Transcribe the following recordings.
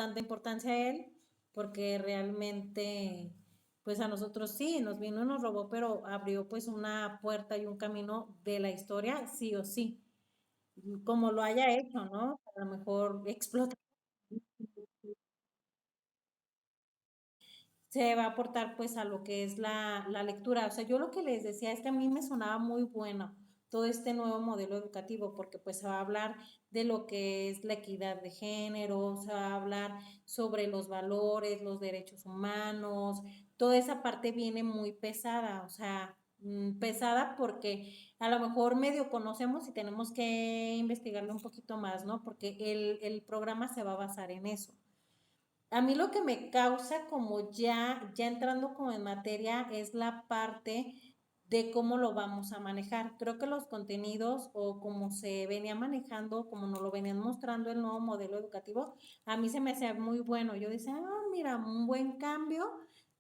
tanta importancia a él, porque realmente, pues a nosotros sí, nos vino y nos robó, pero abrió pues una puerta y un camino de la historia, sí o sí, como lo haya hecho, ¿no? A lo mejor explota, se va a aportar pues a lo que es la lectura. O sea, yo lo que les decía es que a mí me sonaba muy bueno todo este nuevo modelo educativo, porque pues se va a hablar de lo que es la equidad de género, se va a hablar sobre los valores, los derechos humanos, toda esa parte viene muy pesada, o sea, pesada porque a lo mejor medio conocemos y tenemos que investigarlo un poquito más, ¿no? Porque el programa se va a basar en eso. A mí lo que me causa como ya entrando como en materia es la parte de cómo lo vamos a manejar. Creo que los contenidos o como se venía manejando, como nos lo venían mostrando el nuevo modelo educativo, a mí se me hacía muy bueno. Yo decía, ah, mira, un buen cambio.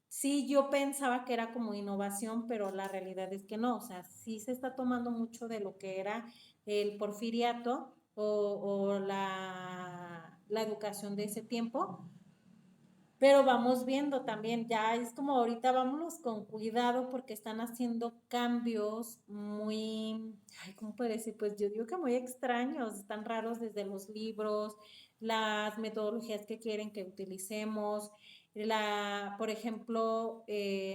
Sí, yo pensaba que era como innovación, pero la realidad es que no. O sea, sí se está tomando mucho de lo que era el porfiriato o la educación de ese tiempo, pero vamos viendo también, ya es como ahorita vámonos con cuidado porque están haciendo cambios muy, ay, ¿cómo puedo decir? Pues yo digo que muy extraños, están raros desde los libros, las metodologías que quieren que utilicemos. Por ejemplo,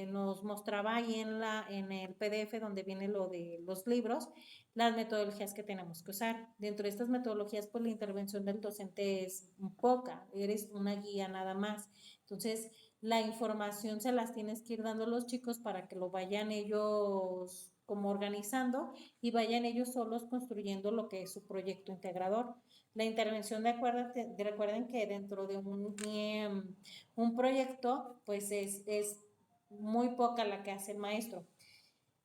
nos mostraba ahí en el PDF donde viene lo de los libros, las metodologías que tenemos que usar. Dentro de estas metodologías, pues la intervención del docente es poca, eres una guía nada más. Entonces, la información se las tienes que ir dando a los chicos para que lo vayan ellos como organizando y vayan ellos solos construyendo lo que es su proyecto integrador. La intervención, recuerden que dentro de un proyecto, pues es muy poca la que hace el maestro.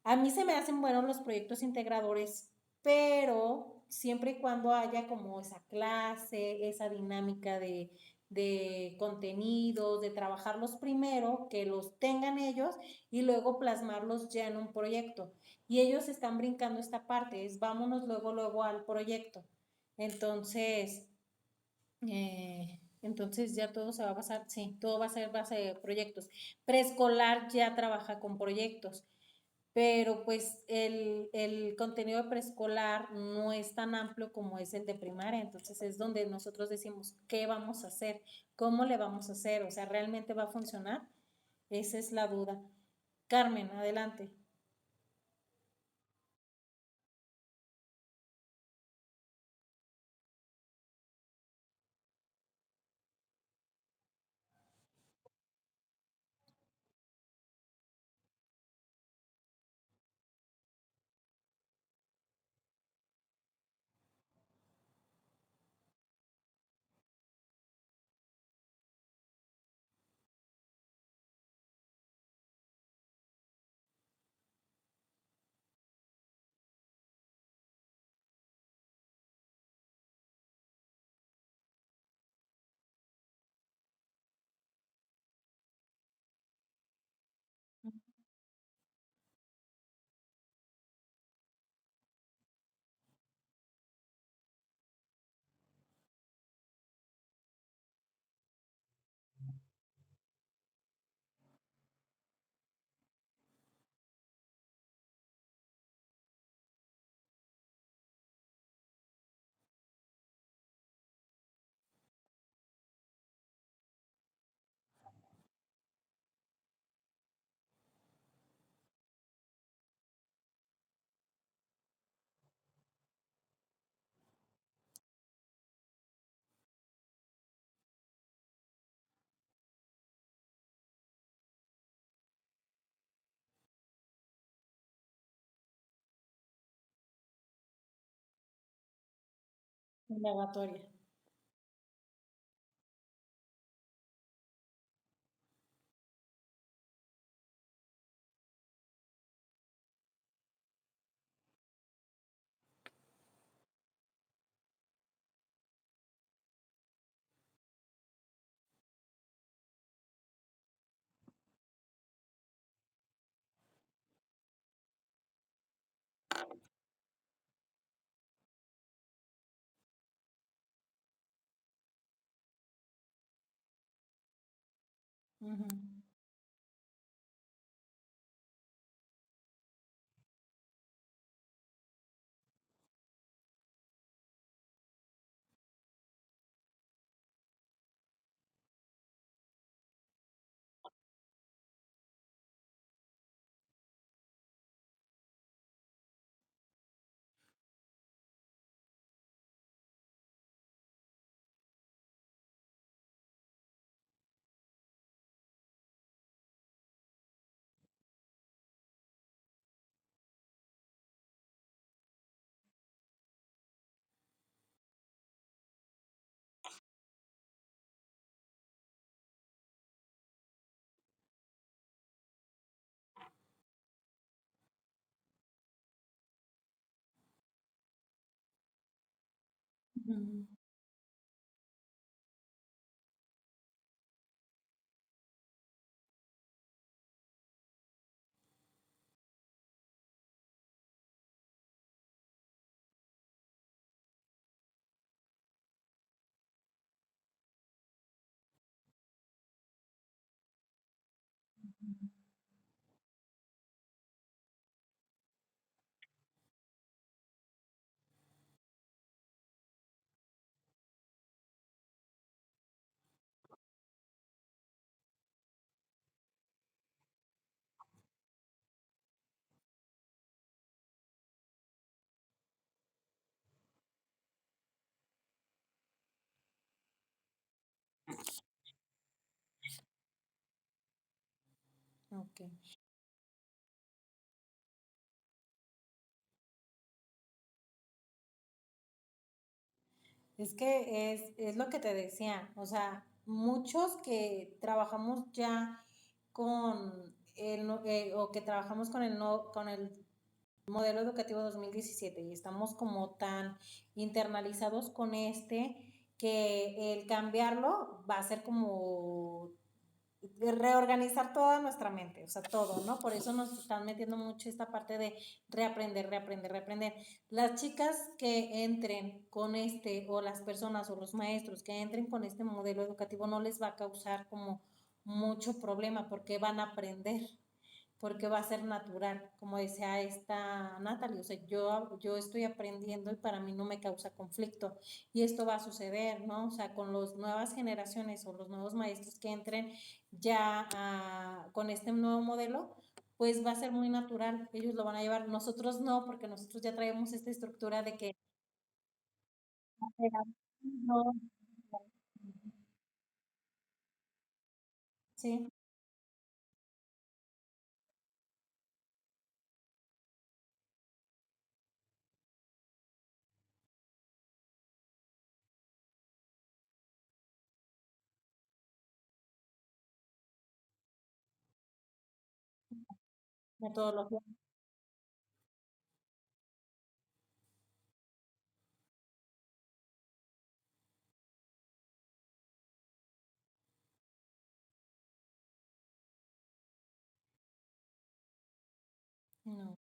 A mí se me hacen buenos los proyectos integradores, pero siempre y cuando haya como esa clase, esa dinámica de contenidos, de trabajarlos primero, que los tengan ellos y luego plasmarlos ya en un proyecto. Y ellos están brincando esta parte, es vámonos luego al proyecto. Entonces, entonces ya todo se va a basar, sí, todo va a ser base de proyectos. Preescolar ya trabaja con proyectos, pero pues el contenido de preescolar no es tan amplio como es el de primaria, entonces es donde nosotros decimos, ¿qué vamos a hacer? ¿Cómo le vamos a hacer? O sea, ¿realmente va a funcionar? Esa es la duda. Carmen, adelante. Indagatoria. Ujú, ujú. Ok. Es que es lo que te decía, o sea, muchos que trabajamos ya con o que trabajamos con el, no, con el modelo educativo 2017 y estamos como tan internalizados con que el cambiarlo va a ser como de reorganizar toda nuestra mente, o sea, todo, ¿no? Por eso nos están metiendo mucho esta parte de reaprender, reaprender, reaprender. Las chicas que entren con o las personas o los maestros que entren con este modelo educativo no les va a causar como mucho problema porque van a aprender, porque va a ser natural, como decía esta Natalie, o sea, yo estoy aprendiendo y para mí no me causa conflicto y esto va a suceder, ¿no? O sea, con las nuevas generaciones o los nuevos maestros que entren ya con este nuevo modelo, pues va a ser muy natural, ellos lo van a llevar, nosotros no, porque nosotros ya traemos esta estructura de que no, sí, metodología, no,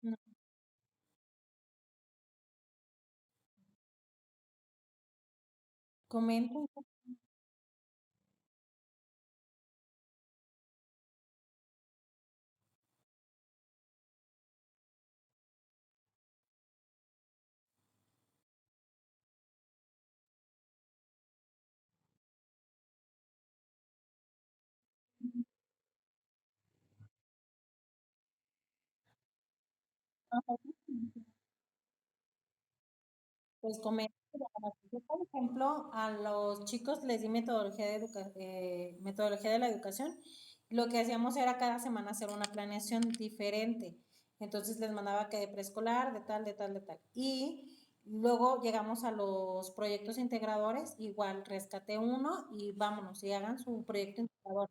no. Comenten, pues comenten, ejemplo, a los chicos les di metodología de la educación. Lo que hacíamos era cada semana hacer una planeación diferente. Entonces les mandaba que de preescolar, de tal, de tal, de tal. Y luego llegamos a los proyectos integradores, igual rescaté uno y vámonos, y hagan su proyecto integrador.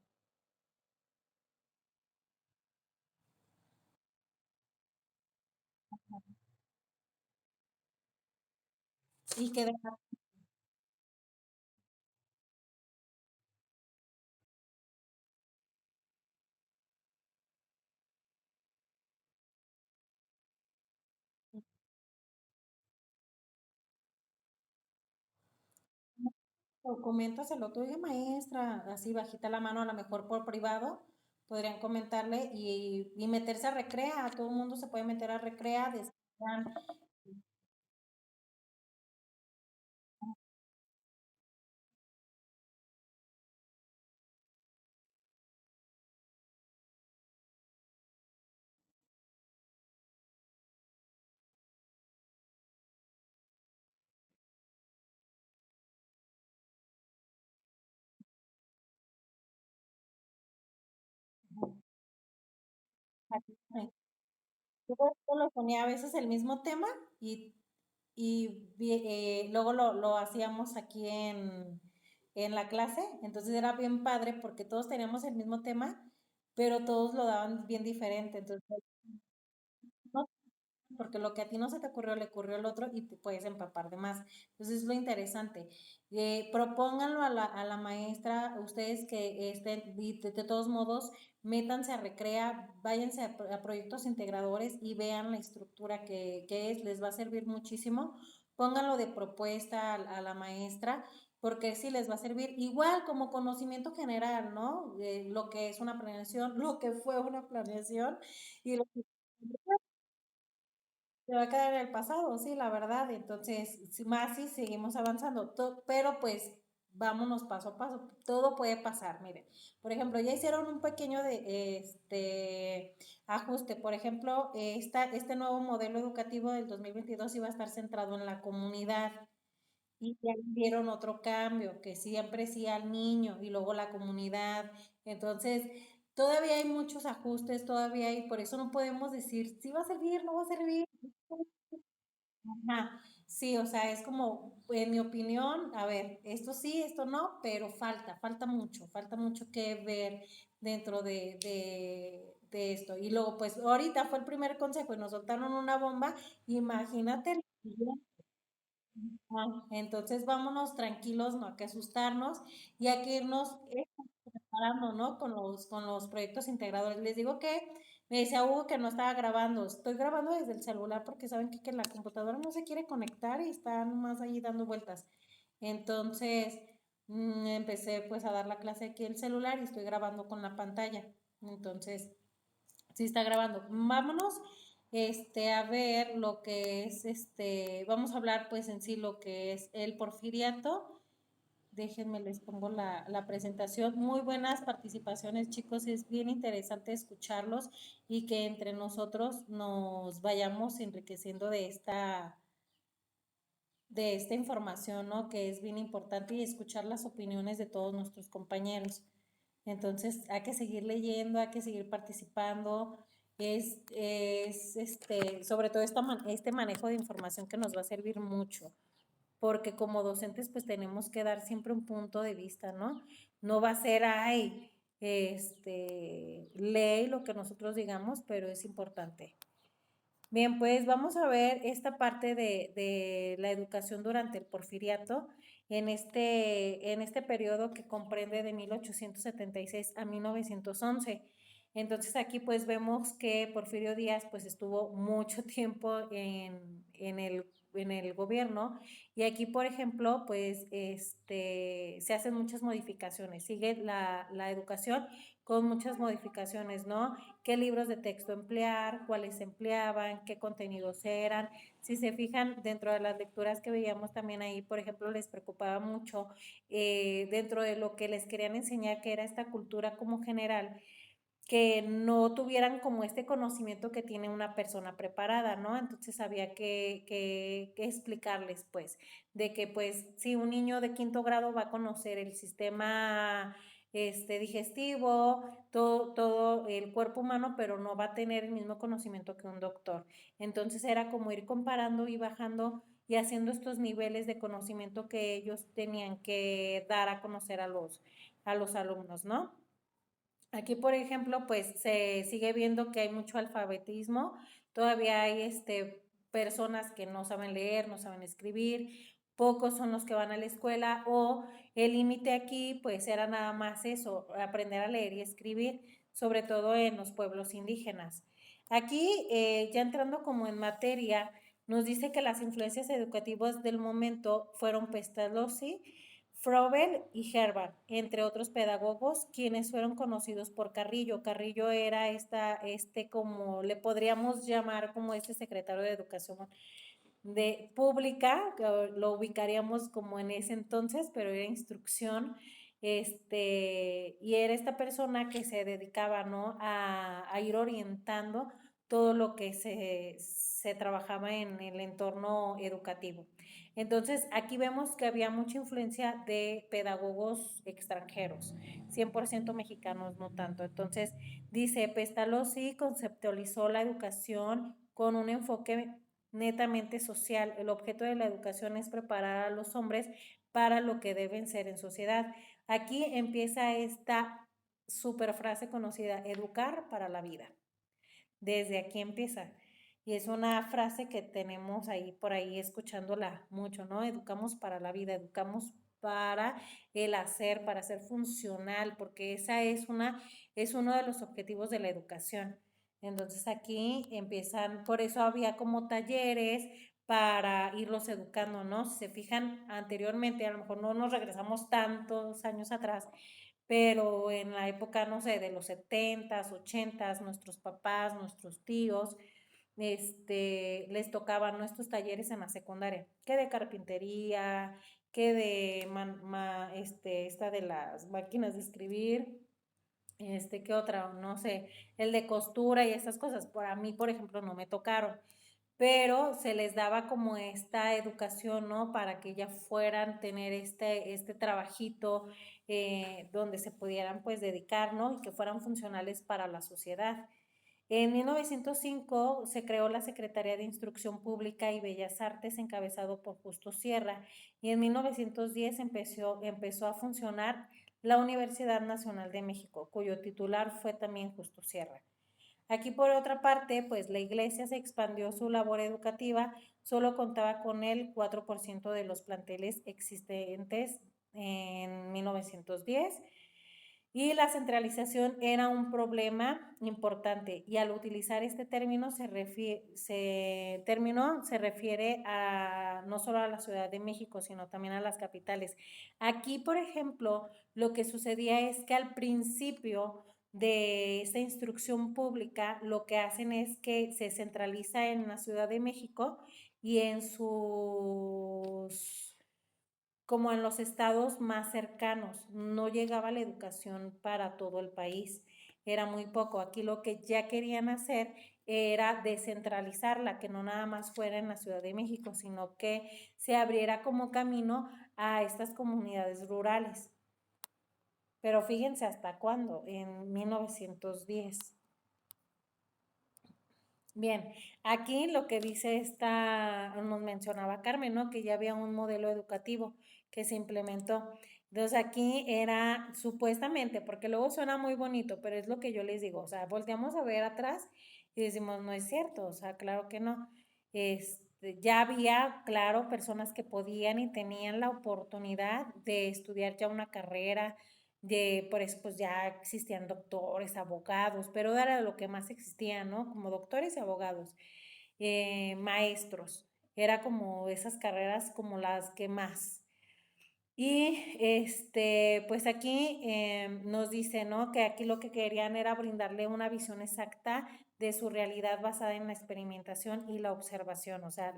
Y que coméntaselo tú, oiga maestra, así bajita la mano, a lo mejor por privado, podrían comentarle y meterse a recrea, todo el mundo se puede meter a recrea, descargan, yo lo ponía a veces el mismo tema y, luego lo hacíamos aquí en la clase, entonces era bien padre porque todos teníamos el mismo tema, pero todos lo daban bien diferente, entonces no, porque lo que a ti no se te ocurrió le ocurrió al otro y te puedes empapar de más. Entonces es lo interesante. Propónganlo a la maestra, ustedes que estén, y de todos modos, métanse a Recrea, váyanse a proyectos integradores y vean la estructura que es, les va a servir muchísimo. Pónganlo de propuesta a la maestra, porque sí les va a servir igual como conocimiento general, ¿no? Lo que es una planeación, lo que fue una planeación y lo que se va a quedar en el pasado, sí, la verdad. Entonces, más si seguimos avanzando, pero pues vámonos paso a paso. Todo puede pasar, miren. Por ejemplo, ya hicieron un pequeño ajuste. Por ejemplo, este nuevo modelo educativo del 2022 iba a estar centrado en la comunidad. Y ya vieron otro cambio, que siempre sí al niño y luego la comunidad. Entonces, todavía hay muchos ajustes, todavía hay, por eso no podemos decir si va a servir, no va a servir. Ajá, sí, o sea, es como, en mi opinión, a ver, esto sí, esto no, pero falta mucho que ver dentro de esto. Y luego, pues, ahorita fue el primer consejo y nos soltaron una bomba, imagínate el siguiente. Entonces, vámonos tranquilos, no hay que asustarnos y hay que irnos preparando, ¿no? Con los proyectos integradores. Les digo que me decía Hugo que no estaba grabando. Estoy grabando desde el celular porque saben que la computadora no se quiere conectar y está nomás ahí dando vueltas. Entonces, empecé pues a dar la clase aquí en el celular y estoy grabando con la pantalla. Entonces, sí está grabando. Vámonos a ver lo que es vamos a hablar pues en sí lo que es el porfiriato. Déjenme, les pongo la presentación. Muy buenas participaciones, chicos. Es bien interesante escucharlos y que entre nosotros nos vayamos enriqueciendo de esta información, ¿no? Que es bien importante y escuchar las opiniones de todos nuestros compañeros. Entonces, hay que seguir leyendo, hay que seguir participando. Sobre todo este manejo de información que nos va a servir mucho porque como docentes pues tenemos que dar siempre un punto de vista, ¿no? No va a ser, ay, ley lo que nosotros digamos, pero es importante. Bien, pues vamos a ver esta parte de la educación durante el porfiriato en este periodo que comprende de 1876 a 1911. Entonces aquí pues vemos que Porfirio Díaz pues estuvo mucho tiempo en el gobierno y aquí por ejemplo pues se hacen muchas modificaciones, sigue la educación con muchas modificaciones, ¿no? Qué libros de texto emplear, cuáles se empleaban, qué contenidos eran. Si se fijan, dentro de las lecturas que veíamos también ahí, por ejemplo, les preocupaba mucho dentro de lo que les querían enseñar, que era esta cultura como general, que no tuvieran como este conocimiento que tiene una persona preparada, ¿no? Entonces había que explicarles, pues, de que, pues, si un niño de quinto grado va a conocer el sistema digestivo, todo el cuerpo humano, pero no va a tener el mismo conocimiento que un doctor. Entonces era como ir comparando y bajando y haciendo estos niveles de conocimiento que ellos tenían que dar a conocer a los alumnos, ¿no? Aquí, por ejemplo, pues se sigue viendo que hay mucho alfabetismo, todavía hay personas que no saben leer, no saben escribir, pocos son los que van a la escuela o el límite aquí pues era nada más eso, aprender a leer y escribir, sobre todo en los pueblos indígenas. Aquí, ya entrando como en materia, nos dice que las influencias educativas del momento fueron Pestalozzi, Froebel y Herbert, entre otros pedagogos, quienes fueron conocidos por Carrillo. Carrillo era como le podríamos llamar como secretario de Educación de pública, que lo ubicaríamos como en ese entonces, pero era instrucción, y era esta persona que se dedicaba, ¿no? A ir orientando todo lo que se trabajaba en el entorno educativo. Entonces, aquí vemos que había mucha influencia de pedagogos extranjeros, 100% mexicanos, no tanto. Entonces, dice, Pestalozzi conceptualizó la educación con un enfoque netamente social. El objeto de la educación es preparar a los hombres para lo que deben ser en sociedad. Aquí empieza esta super frase conocida, educar para la vida. Desde aquí empieza. Y es una frase que tenemos ahí por ahí escuchándola mucho, ¿no? Educamos para la vida, educamos para el hacer, para ser funcional, porque esa es uno de los objetivos de la educación. Entonces aquí empiezan, por eso había como talleres para irlos educando, ¿no? Si se fijan anteriormente, a lo mejor no nos regresamos tantos años atrás, pero en la época, no sé, de los 70s, 80s, nuestros papás, nuestros tíos, les tocaban nuestros talleres en la secundaria, que de carpintería, que de esta de las máquinas de escribir, ¿qué otra? No sé, el de costura y esas cosas. Para mí, por ejemplo, no me tocaron, pero se les daba como esta educación, ¿no? Para que ya fueran tener este trabajito donde se pudieran pues dedicar, ¿no? Y que fueran funcionales para la sociedad. En 1905 se creó la Secretaría de Instrucción Pública y Bellas Artes encabezado por Justo Sierra y en 1910 empezó a funcionar la Universidad Nacional de México, cuyo titular fue también Justo Sierra. Aquí por otra parte, pues la iglesia se expandió su labor educativa, solo contaba con el 4% de los planteles existentes en 1910 y la centralización era un problema importante y al utilizar este término se refiere a no solo a la Ciudad de México, sino también a las capitales. Aquí, por ejemplo, lo que sucedía es que al principio de esta instrucción pública, lo que hacen es que se centraliza en la Ciudad de México y en como en los estados más cercanos, no llegaba la educación para todo el país, era muy poco. Aquí lo que ya querían hacer era descentralizarla, que no nada más fuera en la Ciudad de México, sino que se abriera como camino a estas comunidades rurales. Pero fíjense hasta cuándo, en 1910. Bien, aquí lo que dice nos mencionaba Carmen, ¿no? Que ya había un modelo educativo que se implementó. Entonces aquí era supuestamente, porque luego suena muy bonito, pero es lo que yo les digo, o sea, volteamos a ver atrás y decimos, no es cierto, o sea, claro que no. Ya había, claro, personas que podían y tenían la oportunidad de estudiar ya una carrera, por eso pues ya existían doctores, abogados, pero era lo que más existía, ¿no? Como doctores y abogados, maestros, era como esas carreras como las que más. Y pues aquí nos dice, ¿no? Que aquí lo que querían era brindarle una visión exacta de su realidad basada en la experimentación y la observación, o sea,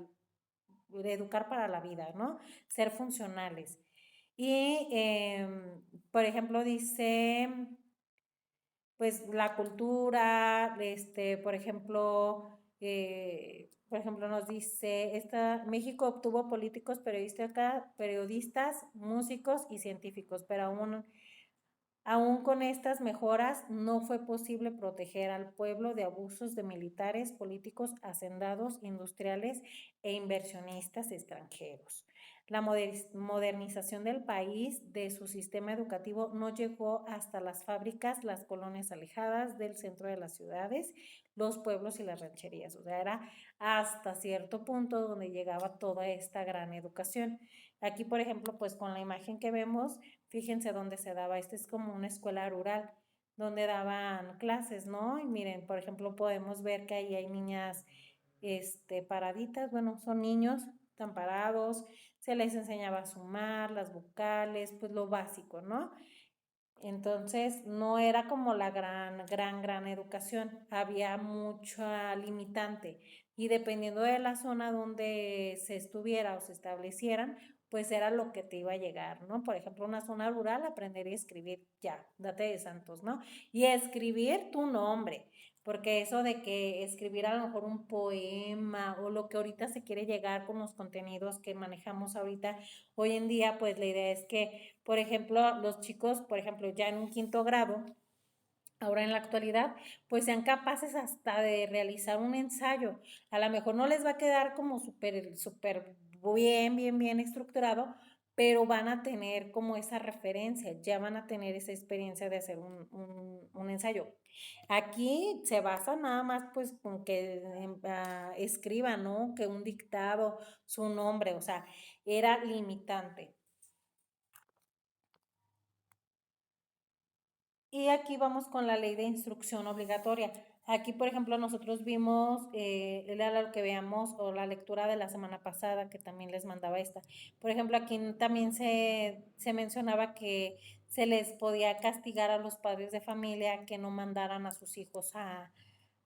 de educar para la vida, ¿no? Ser funcionales. Y, por ejemplo, dice, pues la cultura, por ejemplo, nos dice, México obtuvo políticos, periodistas, músicos y científicos, pero aún con estas mejoras, no fue posible proteger al pueblo de abusos de militares, políticos, hacendados, industriales e inversionistas extranjeros. La modernización del país, de su sistema educativo, no llegó hasta las fábricas, las colonias alejadas del centro de las ciudades, los pueblos y las rancherías. O sea, era hasta cierto punto donde llegaba toda esta gran educación. Aquí, por ejemplo, pues con la imagen que vemos, fíjense dónde se daba. Esta es como una escuela rural donde daban clases, ¿no? Y miren, por ejemplo, podemos ver que ahí hay niñas, paraditas, bueno, son niños, están parados, se les enseñaba a sumar, las vocales, pues lo básico, ¿no? Entonces, no era como la gran educación, había mucha limitante y dependiendo de la zona donde se estuviera o se establecieran, pues era lo que te iba a llegar, ¿no? Por ejemplo, una zona rural, aprender y escribir, ya, date de santos, ¿no? Y escribir tu nombre, porque eso de que escribir a lo mejor un poema o lo que ahorita se quiere llegar con los contenidos que manejamos ahorita, hoy en día, pues la idea es que, por ejemplo, los chicos, por ejemplo, ya en un quinto grado, ahora en la actualidad, pues sean capaces hasta de realizar un ensayo. A lo mejor no les va a quedar como súper bien estructurado, pero van a tener como esa referencia, ya van a tener esa experiencia de hacer un ensayo. Aquí se basa nada más pues con que escriban, ¿no? Que un dictado, su nombre, o sea, era limitante. Y aquí vamos con la ley de instrucción obligatoria. Aquí, por ejemplo, nosotros vimos, era lo que veamos, o la lectura de la semana pasada, que también les mandaba esta. Por ejemplo, aquí también se mencionaba que se les podía castigar a los padres de familia que no mandaran a sus hijos a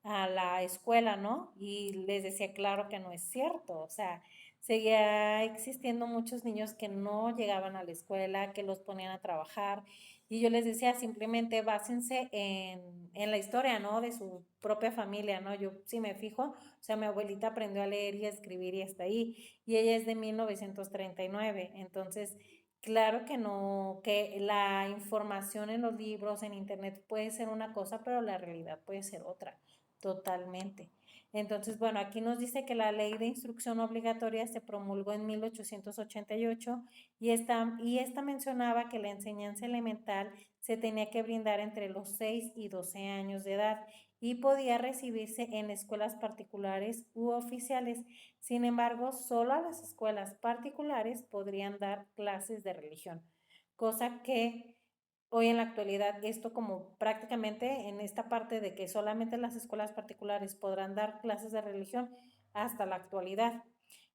la escuela, ¿no? Y les decía, claro que no es cierto, o sea, seguía existiendo muchos niños que no llegaban a la escuela, que los ponían a trabajar, y yo les decía, simplemente básense en la historia, ¿no? De su propia familia, ¿no? Yo sí me fijo, o sea, mi abuelita aprendió a leer y a escribir y hasta ahí, y ella es de 1939, entonces... Claro que no, que la información en los libros, en internet puede ser una cosa, pero la realidad puede ser otra. Totalmente. Entonces, bueno, aquí nos dice que la ley de instrucción obligatoria se promulgó en 1888 y esta mencionaba que la enseñanza elemental se tenía que brindar entre los 6 y 12 años de edad y podía recibirse en escuelas particulares u oficiales. Sin embargo, solo a las escuelas particulares podrían dar clases de religión, cosa que hoy en la actualidad esto como prácticamente en esta parte de que solamente las escuelas particulares podrán dar clases de religión hasta la actualidad.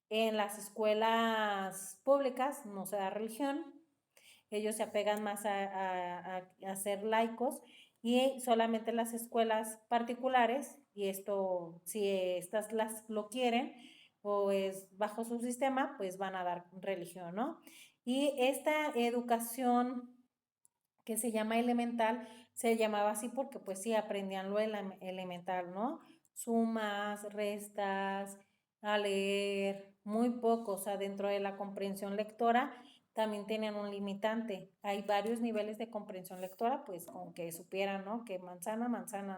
En las escuelas públicas no se da religión, ellos se apegan más a ser laicos y solamente las escuelas particulares, y esto si estas las lo quieren o es bajo su sistema, pues van a dar religión, ¿no? Y esta educación que se llama elemental, se llamaba así porque pues sí, aprendían lo elemental, ¿no? Sumas, restas, a leer, muy poco, o sea, dentro de la comprensión lectora también tenían un limitante. Hay varios niveles de comprensión lectora, pues con que supieran, ¿no? Que manzana,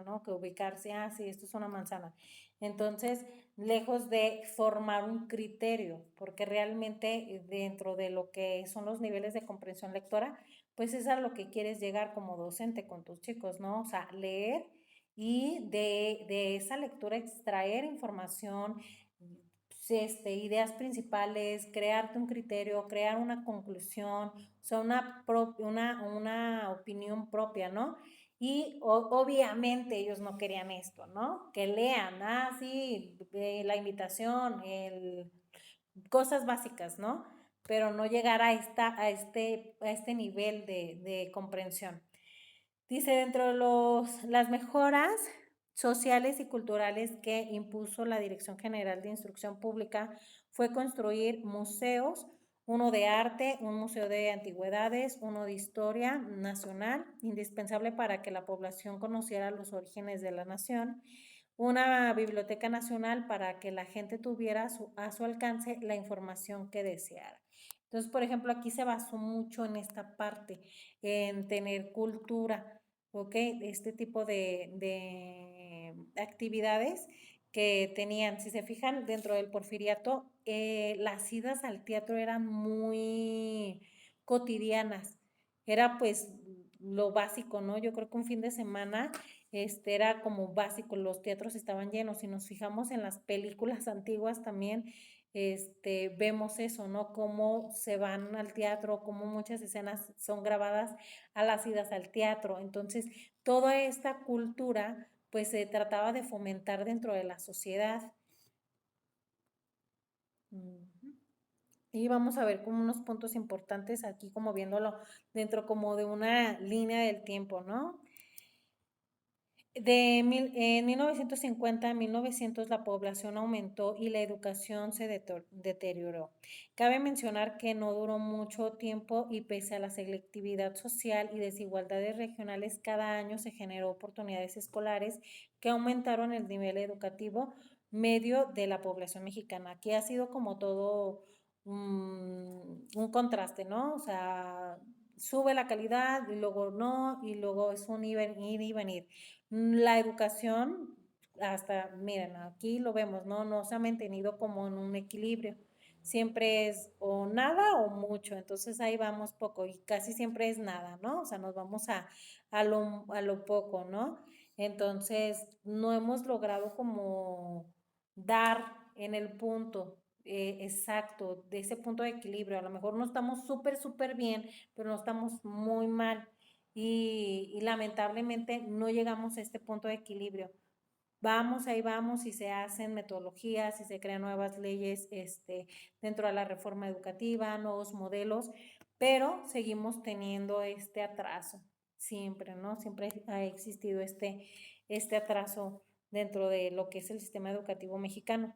¿no? Que ubicarse, ah, sí, esto es una manzana. Entonces, lejos de formar un criterio, porque realmente dentro de lo que son los niveles de comprensión lectora, pues es a lo que quieres llegar como docente con tus chicos, ¿no? O sea, leer y de esa lectura extraer información, ideas principales, crearte un criterio, crear una conclusión, o sea, una opinión propia, ¿no? Y obviamente ellos no querían esto, ¿no? Que lean, ah, sí, la invitación, cosas básicas, ¿no? Pero no llegar a este nivel de comprensión. Dice, dentro de las mejoras sociales y culturales que impuso la Dirección General de Instrucción Pública fue construir museos uno de arte, un museo de antigüedades, uno de historia nacional, indispensable para que la población conociera los orígenes de la nación, una biblioteca nacional para que la gente tuviera a su alcance la información que deseara. Entonces, por ejemplo, aquí se basó mucho en esta parte, en tener cultura, ¿ok? Este tipo de actividades que tenían, si se fijan, dentro del porfiriato, las idas al teatro eran muy cotidianas. Era pues lo básico, ¿no? Yo creo que un fin de semana era como básico, los teatros estaban llenos. Si nos fijamos en las películas antiguas también, vemos eso, ¿no? Cómo se van al teatro, cómo muchas escenas son grabadas a las idas al teatro. Entonces, toda esta cultura, pues se trataba de fomentar dentro de la sociedad. Ujú. Y vamos a ver como unos puntos importantes aquí, como viéndolo dentro como de una línea del tiempo, ¿no? En 1950 a 1900 la población aumentó y la educación se deterioró. Cabe mencionar que no duró mucho tiempo y pese a la selectividad social y desigualdades regionales, cada año se generó oportunidades escolares que aumentaron el nivel educativo medio de la población mexicana. Aquí ha sido como todo un contraste, ¿no? O sea, sube la calidad y luego no, y luego es un ir y venir. La educación, hasta, miren, aquí lo vemos, ¿no? No se ha mantenido como en un equilibrio. Siempre es o nada o mucho, entonces ahí vamos poco y casi siempre es nada, ¿no? O sea, nos vamos a lo poco, ¿no? Entonces, no hemos logrado como dar en el punto exacto de ese punto de equilibrio. A lo mejor no estamos súper, súper bien, pero no estamos muy mal y lamentablemente no llegamos a este punto de equilibrio. Vamos, ahí vamos y se hacen metodologías y se crean nuevas leyes dentro de la reforma educativa, nuevos modelos, pero seguimos teniendo este atraso, siempre, ¿no? Siempre ha existido este atraso dentro de lo que es el sistema educativo mexicano.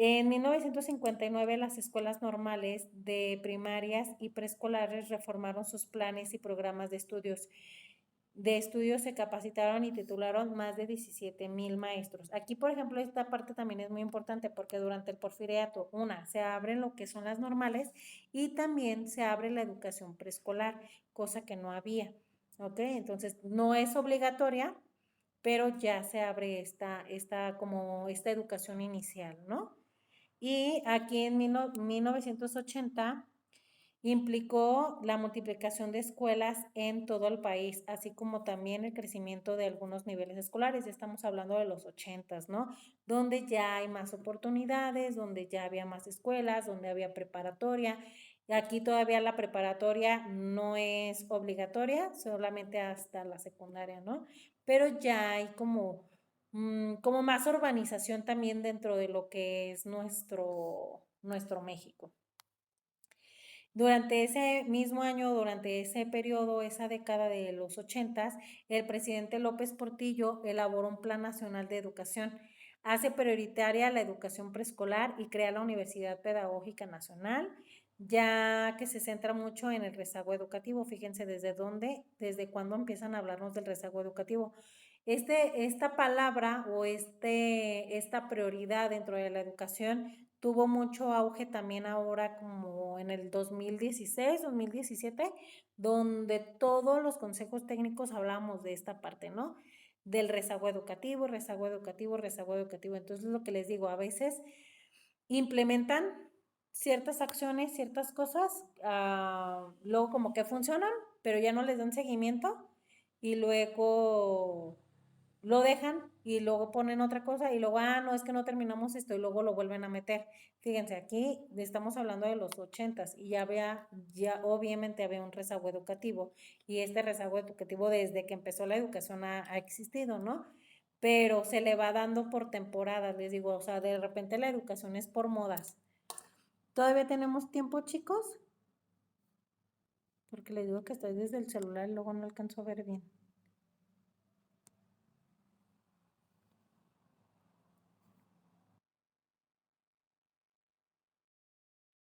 En 1959, las escuelas normales de primarias y preescolares reformaron sus planes y programas de estudios. De estudios se capacitaron y titularon más de 17,000 maestros. Aquí, por ejemplo, esta parte también es muy importante porque durante el porfiriato, se abren lo que son las normales y también se abre la educación preescolar, cosa que no había. ¿Ok? Entonces, no es obligatoria, pero ya se abre como esta educación inicial, ¿no? Y aquí en 1980 implicó la multiplicación de escuelas en todo el país, así como también el crecimiento de algunos niveles escolares. Ya estamos hablando de los ochentas, ¿no? Donde ya hay más oportunidades, donde ya había más escuelas, donde había preparatoria. Y aquí todavía la preparatoria no es obligatoria, solamente hasta la secundaria, ¿no? Pero ya hay como más urbanización también dentro de lo que es nuestro México. Durante ese mismo año, durante ese periodo, esa década de los ochentas, el presidente López Portillo elaboró un Plan Nacional de Educación. Hace prioritaria la educación preescolar y crea la Universidad Pedagógica Nacional, ya que se centra mucho en el rezago educativo. Fíjense desde cuándo empiezan a hablarnos del rezago educativo. Esta palabra o esta prioridad dentro de la educación tuvo mucho auge también ahora como en el 2016, 2017, donde todos los consejos técnicos hablamos de esta parte, ¿no? Del rezago educativo, rezago educativo, rezago educativo. Entonces, lo que les digo, a veces implementan ciertas acciones, ciertas cosas, luego como que funcionan, pero ya no les dan seguimiento y luego lo dejan y luego ponen otra cosa y luego, no, es que no terminamos esto y luego lo vuelven a meter. Fíjense, aquí estamos hablando de los ochentas y ya obviamente había un rezago educativo y este rezago educativo desde que empezó la educación ha existido, ¿no? Pero se le va dando por temporadas, les digo, o sea, de repente la educación es por modas. ¿Todavía tenemos tiempo, chicos? Porque les digo que estoy desde el celular y luego no alcanzo a ver bien.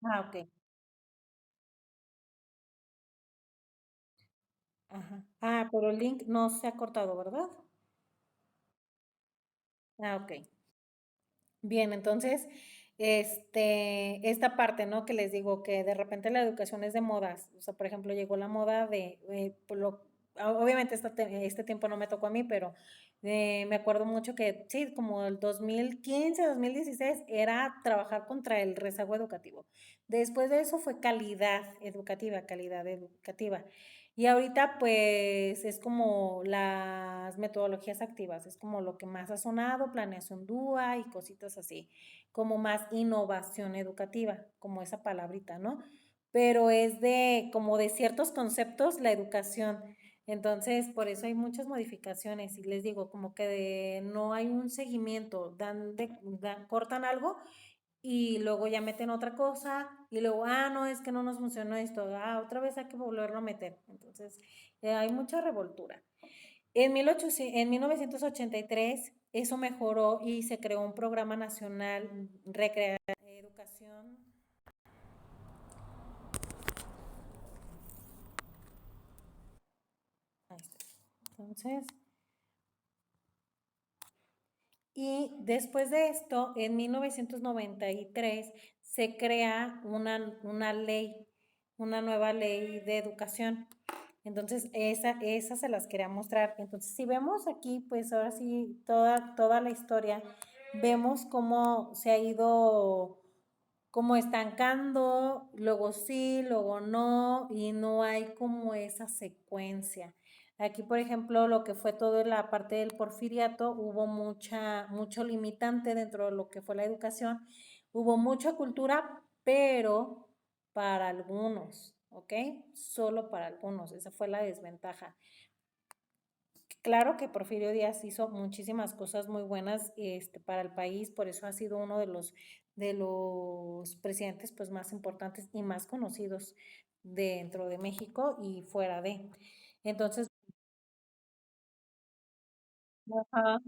Ok. Ajá. Ah, pero el link no se ha cortado, ¿verdad? Ah, ok. Bien, entonces, esta parte, ¿no? Que les digo que de repente la educación es de modas. O sea, por ejemplo, llegó la moda de, obviamente este tiempo no me tocó a mí, pero me acuerdo mucho que, sí, como el 2015, 2016, era trabajar contra el rezago educativo. Después de eso fue calidad educativa. Y ahorita pues es como las metodologías activas, es como lo que más ha sonado, planeación DUA y cositas así, como más innovación educativa, como esa palabrita, ¿no? Pero es de como de ciertos conceptos la educación. Entonces, por eso hay muchas modificaciones y les digo, como que no hay un seguimiento, cortan algo y luego ya meten otra cosa y luego, no, es que no nos funcionó esto, otra vez hay que volverlo a meter. Entonces, hay mucha revoltura. En 1983 eso mejoró y se creó un programa nacional educación. Ahí está. Entonces, y después de esto, en 1993 se crea una ley, una nueva ley de educación. Entonces, esa se las quería mostrar. Entonces, si vemos aquí, pues ahora sí, toda la historia, vemos cómo se ha ido como estancando, luego sí, luego no, y no hay como esa secuencia. Aquí, por ejemplo, lo que fue toda la parte del porfiriato, hubo mucho limitante dentro de lo que fue la educación, hubo mucha cultura, pero para algunos, ¿ok? Solo para algunos, esa fue la desventaja. Claro que Porfirio Díaz hizo muchísimas cosas muy buenas para el país, por eso ha sido uno de los presidentes pues, más importantes y más conocidos dentro de México y fuera de. Entonces, ajá,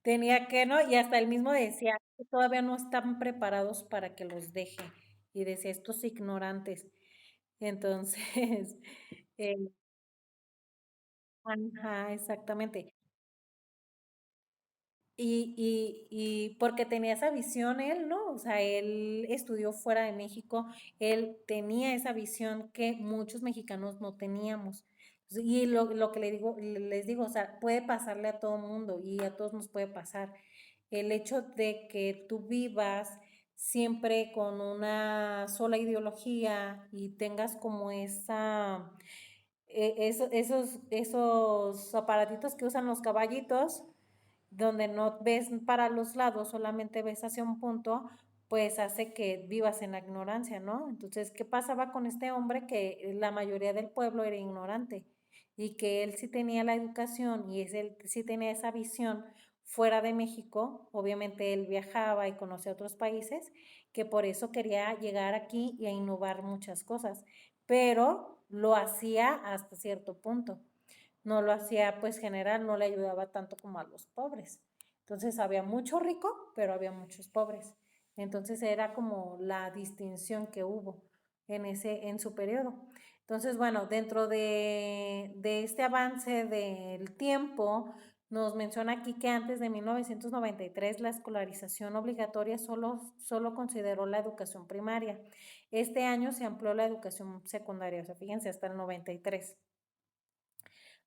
tenía que, ¿no? Y hasta él mismo decía que todavía no están preparados para que los deje. Y decía, estos ignorantes. Entonces, eh, ajá, exactamente. Y porque tenía esa visión él, ¿no? O sea, él estudió fuera de México, él tenía esa visión que muchos mexicanos no teníamos. Y lo que les digo, o sea, puede pasarle a todo mundo y a todos nos puede pasar. El hecho de que tú vivas siempre con una sola ideología y tengas como esos aparatitos que usan los caballitos, donde no ves para los lados, solamente ves hacia un punto, pues hace que vivas en la ignorancia, ¿no? Entonces, ¿qué pasaba con este hombre? Que la mayoría del pueblo era ignorante y que él sí tenía la educación y él sí tenía esa visión fuera de México, obviamente él viajaba y conocía otros países, que por eso quería llegar aquí y a innovar muchas cosas, pero lo hacía hasta cierto punto, no lo hacía pues general, no le ayudaba tanto como a los pobres. Entonces había mucho rico, pero había muchos pobres. Entonces era como la distinción que hubo en su periodo. Entonces, bueno, dentro de este avance del tiempo, nos menciona aquí que antes de 1993 la escolarización obligatoria solo consideró la educación primaria. Este año se amplió la educación secundaria, o sea, fíjense, hasta el 93,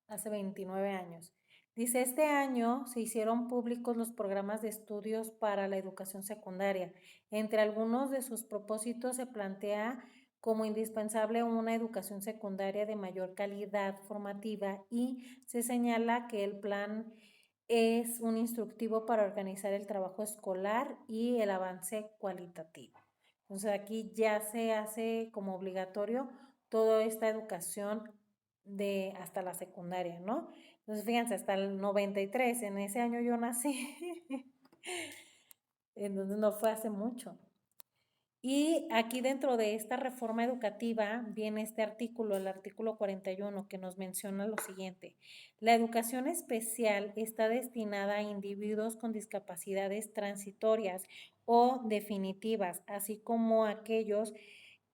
hace 29 años. Dice, este año se hicieron públicos los programas de estudios para la educación secundaria. Entre algunos de sus propósitos se plantea como indispensable una educación secundaria de mayor calidad formativa y se señala que el plan es un instructivo para organizar el trabajo escolar y el avance cualitativo. Entonces aquí ya se hace como obligatorio toda esta educación de hasta la secundaria, ¿no? Entonces, fíjense, hasta el 93, en ese año yo nací, entonces no fue hace mucho. Y aquí dentro de esta reforma educativa viene este artículo, el artículo 41, que nos menciona lo siguiente. La educación especial está destinada a individuos con discapacidades transitorias o definitivas, así como a aquellos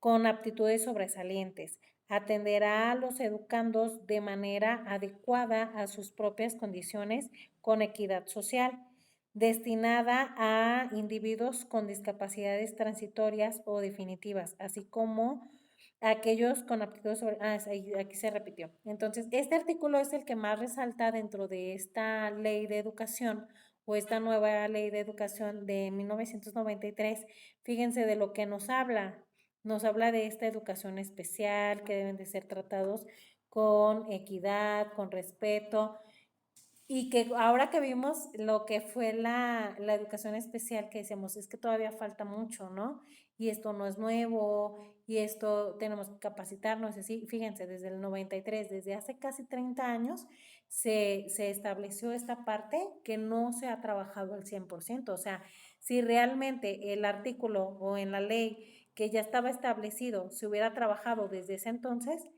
con aptitudes sobresalientes. Atenderá a los educandos de manera adecuada a sus propias condiciones con equidad social, destinada a individuos con discapacidades transitorias o definitivas, así como aquellos con aptitudes sobre... aquí se repitió. Entonces, este artículo es el que más resalta dentro de esta ley de educación o esta nueva ley de educación de 1993. Fíjense de lo que nos habla. Nos habla de esta educación especial, que deben de ser tratados con equidad, con respeto, y que ahora que vimos lo que fue la educación especial, que decíamos, es que todavía falta mucho, ¿no? Y esto no es nuevo, y esto tenemos que capacitarnos, así, fíjense, desde el 93, desde hace casi 30 años, se estableció esta parte que no se ha trabajado al 100%. O sea, si realmente el artículo o en la ley que ya estaba establecido se hubiera trabajado desde ese entonces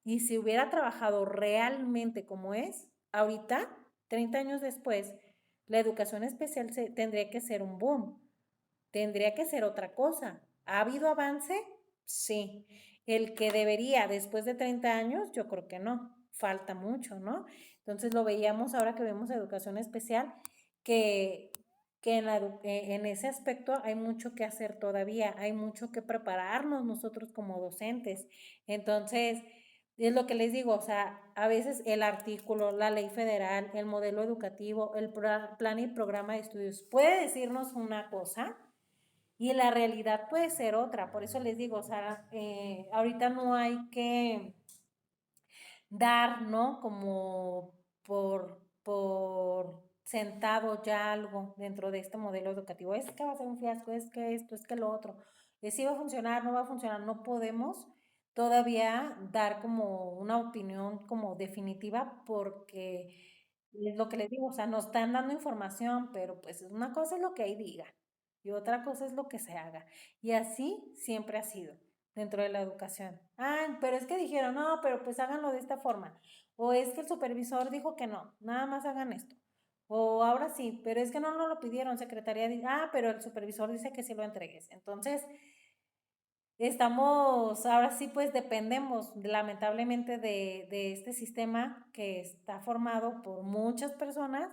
y se hubiera trabajado realmente como es, ahorita 30 años después, la educación especial tendría que ser un boom, tendría que ser otra cosa. ¿Ha habido avance? Sí. El que debería después de 30 años, yo creo que no, falta mucho, ¿no? Entonces lo veíamos ahora que vemos educación especial, que, en ese aspecto hay mucho que hacer todavía, hay mucho que prepararnos nosotros como docentes. Entonces, es lo que les digo, o sea, a veces el artículo, la ley federal, el modelo educativo, el plan y programa de estudios puede decirnos una cosa y la realidad puede ser otra. Por eso les digo, o sea, ahorita no hay que dar, ¿no? Como por sentado ya algo dentro de este modelo educativo. Es que va a ser un fiasco, es que esto, es que lo otro. Es si va a funcionar, no va a funcionar. No podemos todavía dar como una opinión como definitiva porque es lo que les digo, o sea, nos están dando información, pero pues una cosa es lo que ahí diga y otra cosa es lo que se haga. Y así siempre ha sido dentro de la educación. Ah, pero es que dijeron, no, pero pues háganlo de esta forma. O es que el supervisor dijo que no, nada más hagan esto. O ahora sí, pero es que no nos lo pidieron, secretaría dice, pero el supervisor dice que sí lo entregues. Entonces, estamos, ahora sí, pues dependemos lamentablemente de este sistema que está formado por muchas personas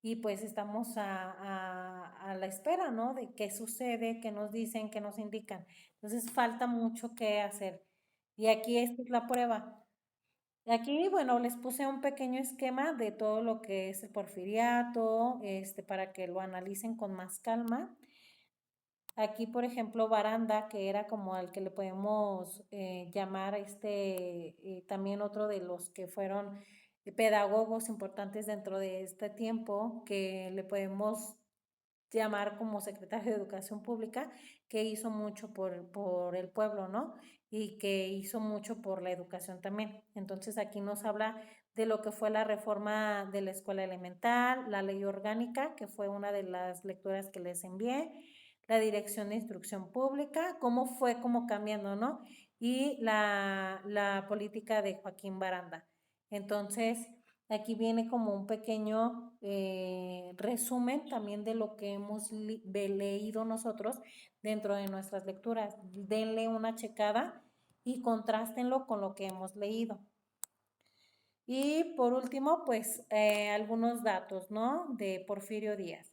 y pues estamos a la espera, ¿no? De qué sucede, qué nos dicen, qué nos indican. Entonces falta mucho que hacer. Y aquí esta es la prueba. Aquí, bueno, les puse un pequeño esquema de todo lo que es el porfiriato, para que lo analicen con más calma. Aquí, por ejemplo, Baranda, que era como al que le podemos llamar también otro de los que fueron pedagogos importantes dentro de este tiempo, que le podemos llamar como secretario de Educación Pública, que hizo mucho por el pueblo, ¿no? Y que hizo mucho por la educación también. Entonces aquí nos habla de lo que fue la reforma de la escuela elemental, la ley orgánica, que fue una de las lecturas que les envié, la dirección de instrucción pública, cómo fue como cambiando, ¿no? Y la política de Joaquín Baranda. Entonces, aquí viene como un pequeño resumen también de lo que hemos leído nosotros dentro de nuestras lecturas. Denle una checada y contrástenlo con lo que hemos leído. Y por último, pues algunos datos, ¿no? De Porfirio Díaz.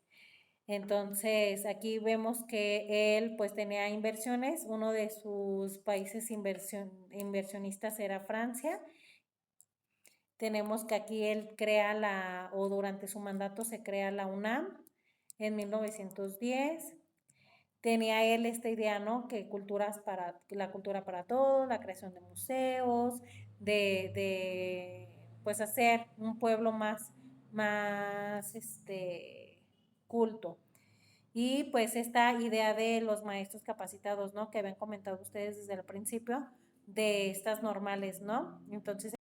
Entonces, aquí vemos que él pues tenía inversiones, uno de sus países inversionistas era Francia. Tenemos que aquí él crea o durante su mandato se crea la UNAM en 1910. Tenía él esta idea, ¿no? Que la cultura para todos, la creación de museos, pues hacer un pueblo más culto. Y pues esta idea de los maestros capacitados, ¿no? Que habían comentado ustedes desde el principio, de estas normales, ¿no? Entonces,